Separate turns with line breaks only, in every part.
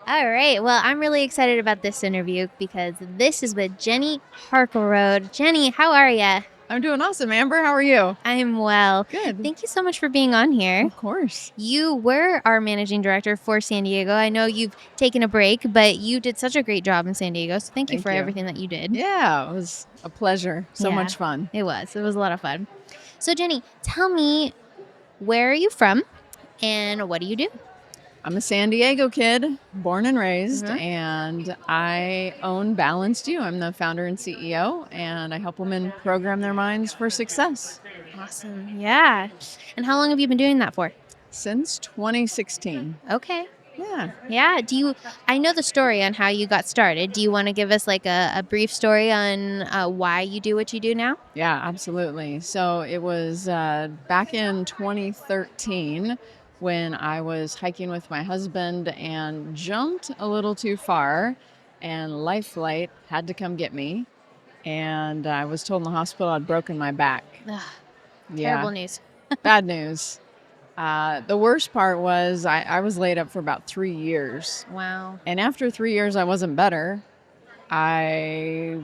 All right. Well, I'm really excited about this interview because this is with Jenny Harkleroad. Jenny, how are you?
I'm doing awesome, Amber. How are you?
I'm well.
Good.
Thank you so much for being on here.
Of course.
You were our managing director for San Diego. I know you've taken a break, but you did such a great job in San Diego. So thank you for everything that you did.
Yeah, it was a pleasure. So much fun.
It was. It was a lot of fun. So, Jenny, tell me, where are you from and what do you do?
I'm a San Diego kid, born and raised, and I own Balanced You. I'm the founder and CEO, and I help women program their minds for success.
Awesome. Yeah. And how long have you been doing that for?
Since 2016.
Okay.
Yeah.
Yeah. I know the story on how you got started. Do you want to give us like a brief story on why you do what you do now?
Yeah, absolutely. So it was back in 2013 when I was hiking with my husband and jumped a little too far, and Life Flight had to come get me. And I was told in the hospital I'd broken my back.
Ugh, terrible news.
Bad news. The worst part was I was laid up for about 3 years.
Wow.
And after 3 years, I wasn't better. I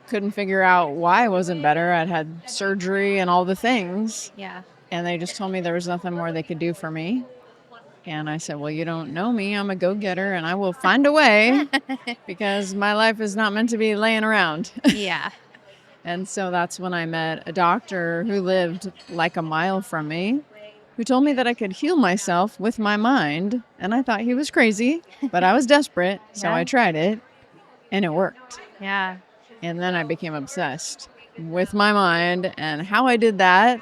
couldn't figure out why I wasn't better. I'd had surgery and all the things.
Yeah.
And they just told me there was nothing more they could do for me. And I said, well, you don't know me. I'm a go-getter and I will find a way because my life is not meant to be laying around.
Yeah.
And so that's when I met a doctor who lived like a mile from me, who told me that I could heal myself with my mind. And I thought he was crazy, but I was desperate. So I tried it and it worked.
Yeah.
And then I became obsessed with my mind and how I did that.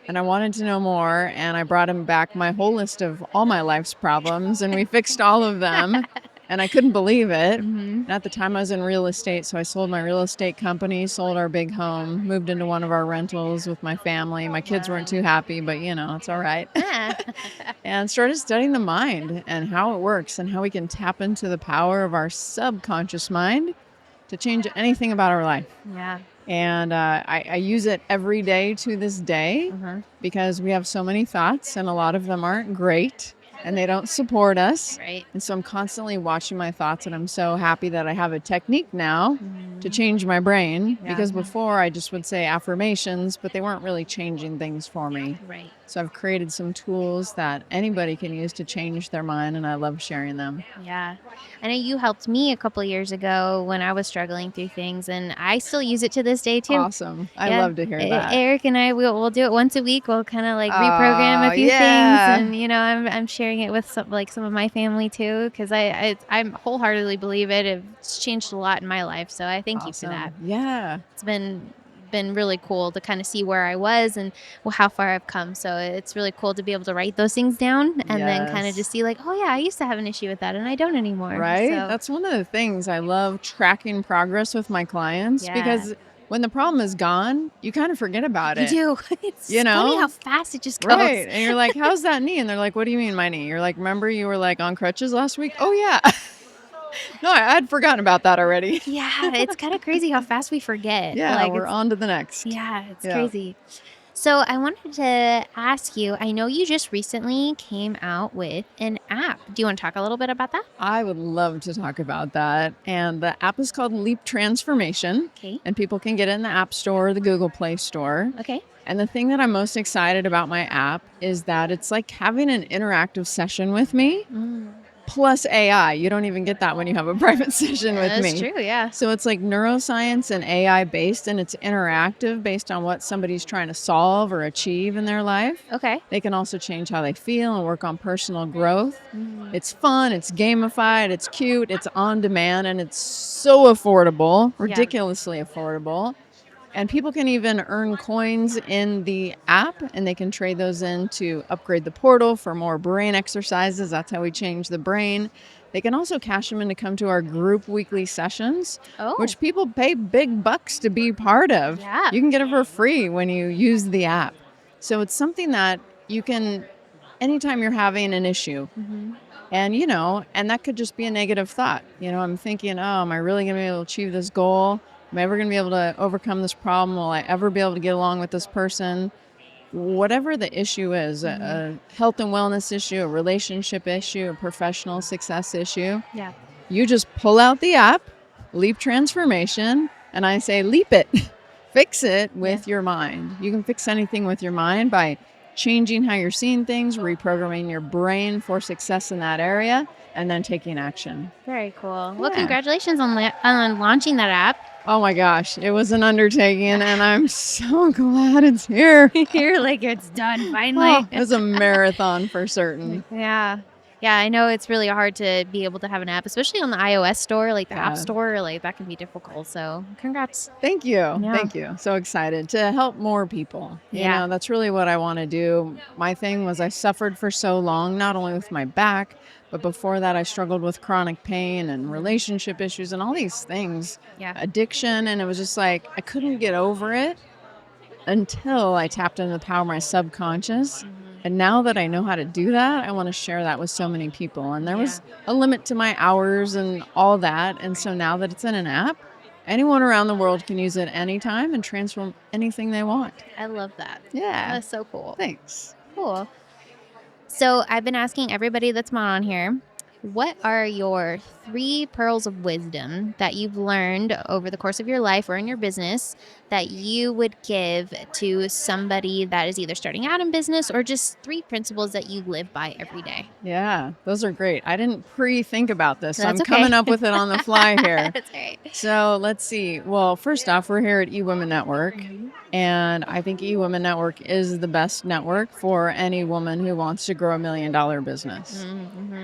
And I wanted to know more. And I brought him back my whole list of all my life's problems, and we fixed all of them. And I couldn't believe it. And at the time, I was in real estate. So I sold my real estate company, sold our big home, moved into one of our rentals with my family. My kids weren't too happy, but it's all right. And started studying the mind and how it works and how we can tap into the power of our subconscious mind to change anything about our life.
Yeah.
And I use it every day to this day because we have so many thoughts and a lot of them aren't great and they don't support us.
Right.
And so I'm constantly watching my thoughts, and I'm so happy that I have a technique now to change my brain because before I just would say affirmations, but they weren't really changing things for me.
Right.
So I've created some tools that anybody can use to change their mind, and I love sharing them.
Yeah. I know you helped me a couple of years ago when I was struggling through things, and I still use it to this day too.
Awesome. I love to hear that.
Eric and I, we'll do it once a week. We'll kind of like reprogram a few things, and I'm sharing it with some of my family too, because I wholeheartedly believe it. It's changed a lot in my life, so I thank you for that.
Yeah.
It's been really cool to kind of see where I was and how far I've come. So it's really cool to be able to write those things down and then kind of just see like, oh yeah, I used to have an issue with that and I don't anymore.
Right.
So,
that's one of the things I love, tracking progress with my clients because when the problem is gone, you kind of forget about it.
You do. It's funny how fast it just goes.
Right. And you're like, how's that knee? And they're like, what do you mean my knee? You're like, remember you were like on crutches last week? Oh yeah. No, I had forgotten about that already.
Yeah, it's kind of crazy how fast we forget.
Yeah, like we're on to the next.
Yeah, it's crazy. So I wanted to ask you, I know you just recently came out with an app. Do you want to talk a little bit about that?
I would love to talk about that. And the app is called Leap Transformation.
Okay.
And people can get it in the App Store or the Google Play Store.
Okay.
And the thing that I'm most excited about my app is that it's like having an interactive session with me. Plus AI. You don't even get that when you have a private session with me.
That's true, yeah.
So it's like neuroscience and AI based, and it's interactive based on what somebody's trying to solve or achieve in their life.
Okay.
They can also change how they feel and work on personal growth. It's fun, it's gamified, it's cute, it's on demand, and it's so affordable, ridiculously affordable. And people can even earn coins in the app, and they can trade those in to upgrade the portal for more brain exercises. That's how we change the brain. They can also cash them in to come to our group weekly sessions, which people pay big bucks to be part of.
Yeah.
You can get it for free when you use the app. So it's something that you can, anytime you're having an issue, and and that could just be a negative thought. I'm thinking, oh, am I really going to be able to achieve this goal? Am I ever going to be able to overcome this problem? Will I ever be able to get along with this person? whatever the issue is, a health and wellness issue, a relationship issue, a professional success issue,
Yeah.
you just pull out the app, Leap Transformation, and I say, leap it, fix it with your mind. You can fix anything with your mind by changing how you're seeing things, reprogramming your brain for success in that area, and then taking action.
Very cool. Well, congratulations on launching that app.
Oh my gosh, it was an undertaking, and I'm so glad it's here.
You're like, it's done finally.
It was a marathon for certain.
Yeah. Yeah, I know it's really hard to be able to have an app, especially on the iOS store, like the App Store, like that can be difficult. So congrats.
Thank you. Yeah. Thank you. So excited to help more people. You know, that's really what I want to do. My thing was I suffered for so long, not only with my back, but before that I struggled with chronic pain and relationship issues and all these things, addiction. And it was just like, I couldn't get over it until I tapped into the power of my subconscious. And now that I know how to do that, I want to share that with so many people. And there was a limit to my hours and all that. And so now that it's in an app, anyone around the world can use it anytime and transform anything they want.
I love that.
Yeah.
That's so cool.
Thanks.
Cool. So I've been asking everybody that's on here, what are your 3 pearls of wisdom that you've learned over the course of your life or in your business that you would give to somebody that is either starting out in business, or just 3 principles that you live by every day?
Yeah, those are great. I didn't pre-think about this, so I'm coming up with it on the fly here.
That's right.
So let's see. Well, first off, we're here at eWomen Network, and I think eWomen Network is the best network for any woman who wants to grow $1 million business.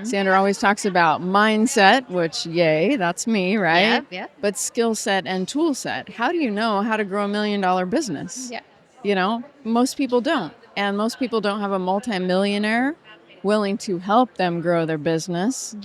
Sandra always talks about mindset, which, yay, that's me, right?
Yeah.
But skill set and tool set. How do you know how to grow $1 million business?
Yeah.
You know, most people don't. And most people don't have a multimillionaire willing to help them grow their business.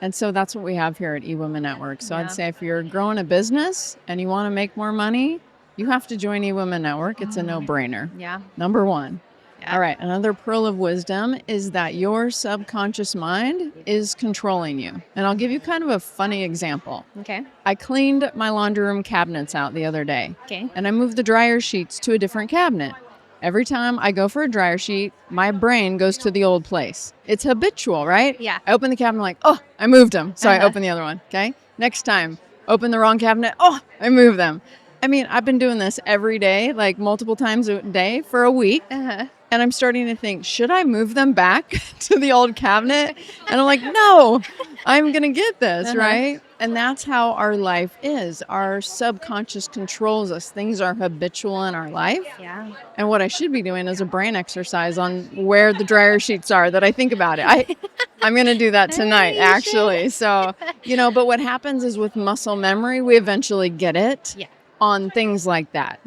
And so that's what we have here at eWomen Network. So I'd say if you're growing a business and you want to make more money, you have to join eWomen Network. It's a no-brainer.
Yeah.
Number 1. All right. Another pearl of wisdom is that your subconscious mind is controlling you. And I'll give you kind of a funny example.
Okay.
I cleaned my laundry room cabinets out the other day.
Okay.
And I moved the dryer sheets to a different cabinet. Every time I go for a dryer sheet, my brain goes to the old place. It's habitual, right?
Yeah.
I open the cabinet like, oh, I moved them. So I open the other one. Okay. Next time, open the wrong cabinet. Oh, I moved them. I mean, I've been doing this every day, like multiple times a day for a week. And I'm starting to think, should I move them back to the old cabinet? And I'm like, no, I'm going to get this, right? And that's how our life is. Our subconscious controls us. Things are habitual in our life.
Yeah.
And what I should be doing is a brain exercise on where the dryer sheets are that I think about it. I'm going to do that tonight, actually. So, you know, but what happens is with muscle memory, we eventually get it on things like that.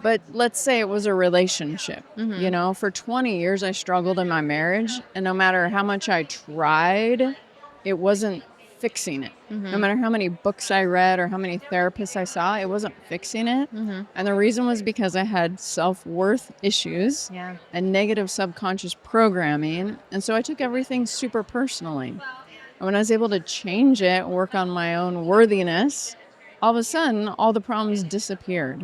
But let's say it was a relationship. You know, for 20 years, I struggled in my marriage. And no matter how much I tried, it wasn't fixing it. No matter how many books I read or how many therapists I saw, it wasn't fixing it. And the reason was because I had self-worth issues and negative subconscious programming. And so I took everything super personally. And when I was able to change it, work on my own worthiness, all of a sudden, all the problems disappeared.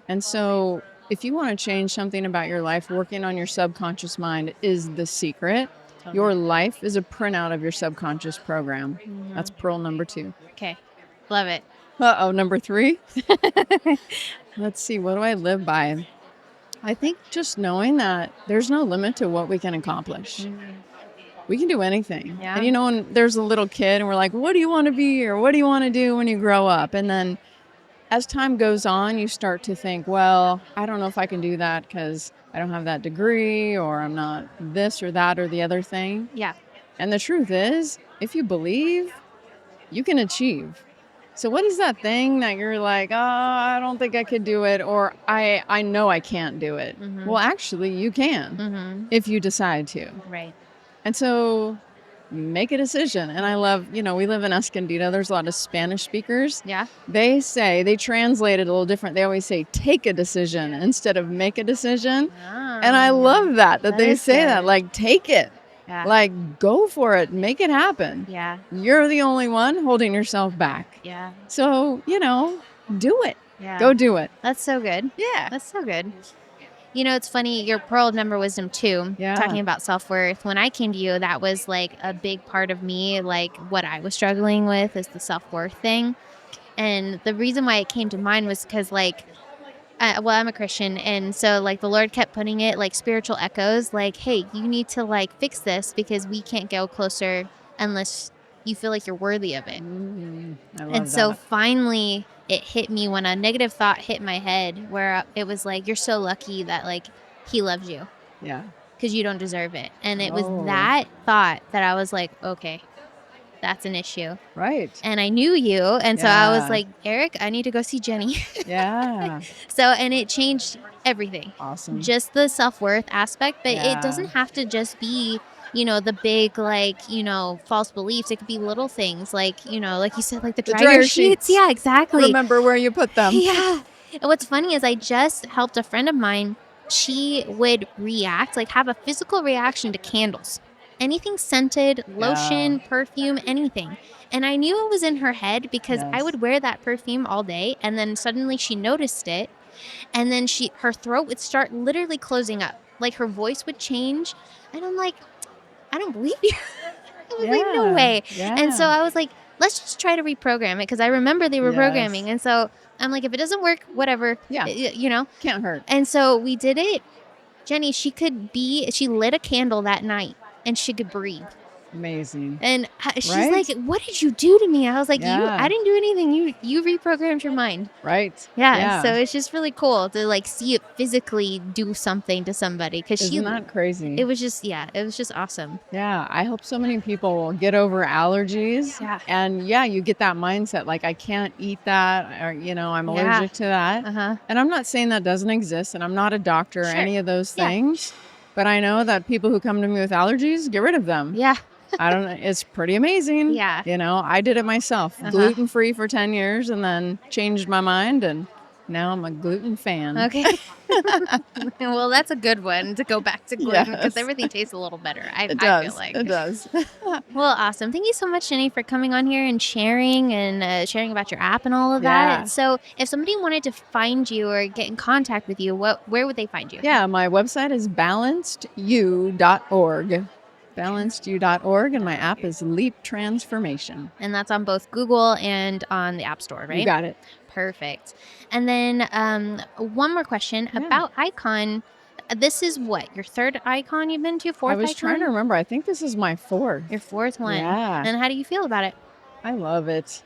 And so if you want to change something about your life, working on your subconscious mind is the secret. Your life is a printout of your subconscious program. That's pearl number 2.
Okay. Love it.
Number 3. Let's see. What do I live by? I think just knowing that there's no limit to what we can accomplish. We can do anything. And you know, when there's a little kid and we're like, what do you want to be, or what do you want to do when you grow up? And then as time goes on, you start to think, well, I don't know if I can do that because I don't have that degree, or I'm not this or that or the other thing.
Yeah.
And the truth is, if you believe, you can achieve. So what is that thing that you're like, oh, I don't think I could do it, or I know I can't do it? Well, actually, you can if you decide to.
Right.
And so make a decision. And I love, you know, we live in Escondido. There's a lot of Spanish speakers.
Yeah.
They translate it a little different. They always say, take a decision instead of make a decision. And I love that they say that, like, take it. Like, go for it. Make it happen.
Yeah.
You're the only one holding yourself back.
Yeah.
So, you know, do it.
Yeah.
Go do it.
That's so good.
Yeah.
That's so good. You know, it's funny, your pearl of number wisdom too,
Yeah.
talking about self-worth. When I came to you, that was like a big part of me, like what I was struggling with is the self-worth thing. And the reason why it came to mind was because like, well, I'm a Christian. And so like the Lord kept putting it like spiritual echoes, like, hey, you need to like fix this because we can't go closer unless you feel like you're worthy of it.
I love
And so
that.
finally it hit me when a negative thought hit my head where it was like, you're so lucky that like he loves you
Yeah.
because you don't deserve it. And it was
Oh.
that thought that I was like, okay, that's an issue.
Right.
And I knew you. And so I was
Yeah.
like, Eric, I need to go see Jenny.
Yeah.
So, and it changed everything.
Awesome.
Just the self-worth aspect, but
Yeah.
it doesn't have to just be, you know, the big, like, you know, false beliefs. It could be little things like, you know, like you said, like the dryer sheets. Yeah, exactly.
Remember where you put them.
Yeah. And what's funny is I just helped a friend of mine. She would react, like have a physical reaction to candles. Anything scented, lotion, perfume, anything. And I knew it was in her head because I
Yes.
would wear that perfume all day and then suddenly she noticed it and then her throat would start literally closing up. Like her voice would change and I'm like, I don't believe you. I was like, no way.
Yeah.
And so I was like, let's just try to reprogram it because I remember they were
Yes.
programming. And so I'm like, if it doesn't work, whatever.
Yeah.
You know?
Can't hurt.
And so we did it. Jenny, she lit a candle that night and she could breathe.
Amazing.
And she's
Right?
like, what did you do to me? I was like,
Yeah.
I didn't do anything. You reprogrammed your mind.
Right.
Yeah. So it's just really cool to like see it physically do something to somebody. Cause
Isn't that crazy?
it was just awesome.
Yeah, I hope so many people will get over allergies.
Yeah.
And yeah, you get that mindset like I can't eat that or you know, I'm allergic to that.
Uh-huh.
And I'm not saying that doesn't exist and I'm not a doctor or
Sure.
any of those
Yeah.
things. But I know that people who come to me with allergies, get rid of them.
Yeah.
I don't know. It's pretty amazing.
Yeah.
You know, I did it myself.
Uh-huh.
Gluten-free for 10 years and then changed my mind and now I'm a gluten fan.
Okay. Well, that's a good one to go back to gluten because
Yes.
everything tastes a little better. I feel like.
It does.
Well, awesome. Thank you so much, Jenny, for coming on here and sharing about your app and all of
Yeah.
that. So if somebody wanted to find you or get in contact with you, where would they find you?
Yeah, my website is balancedu.org. Balancedu.org, and my app is Leap Transformation.
And that's on both Google and on the App Store, right?
You got it.
Perfect. And then one more question about Icon. This is what, your third Icon you've been to? Fourth
I was
Icon?
trying to remember. I think this is my fourth.
Your fourth one.
Yeah.
And how do you feel about it?
I love it.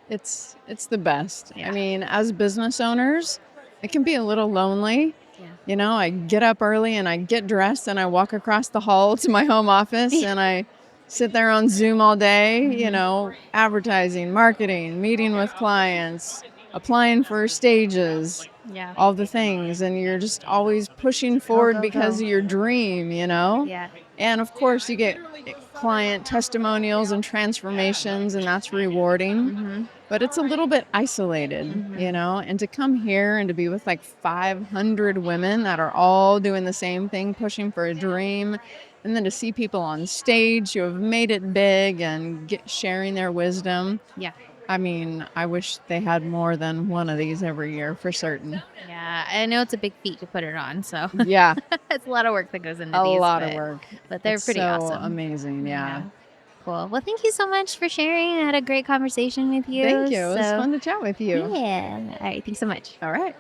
It's the best.
Yeah.
I mean, as business owners, it can be a little lonely.
Yeah.
You know, I get up early and I get dressed and I walk across the hall to my home office and I sit there on Zoom all day, you know, advertising, marketing, meeting with clients, applying for stages,
Yeah.
all the things. And you're just always pushing forward
go,
because
go.
of your dream, you know?
Yeah.
And of course, you get client testimonials and transformations, and that's rewarding. But it's a little bit isolated, you know? And to come here and to be with like 500 women that are all doing the same thing, pushing for a dream, and then to see people on stage who have made it big and sharing their wisdom.
Yeah.
I mean, I wish they had more than one of these every year for certain.
Yeah. I know it's a big feat to put it on, so
Yeah.
it's a lot of work that goes into
A
these.
lot of work.
But they're
It's
pretty
so
awesome.
amazing. Yeah.
Cool. Well, thank you so much for sharing. I had a great conversation with you.
Thank you. It was fun to chat with you.
Yeah. All right. Thanks so much.
All right.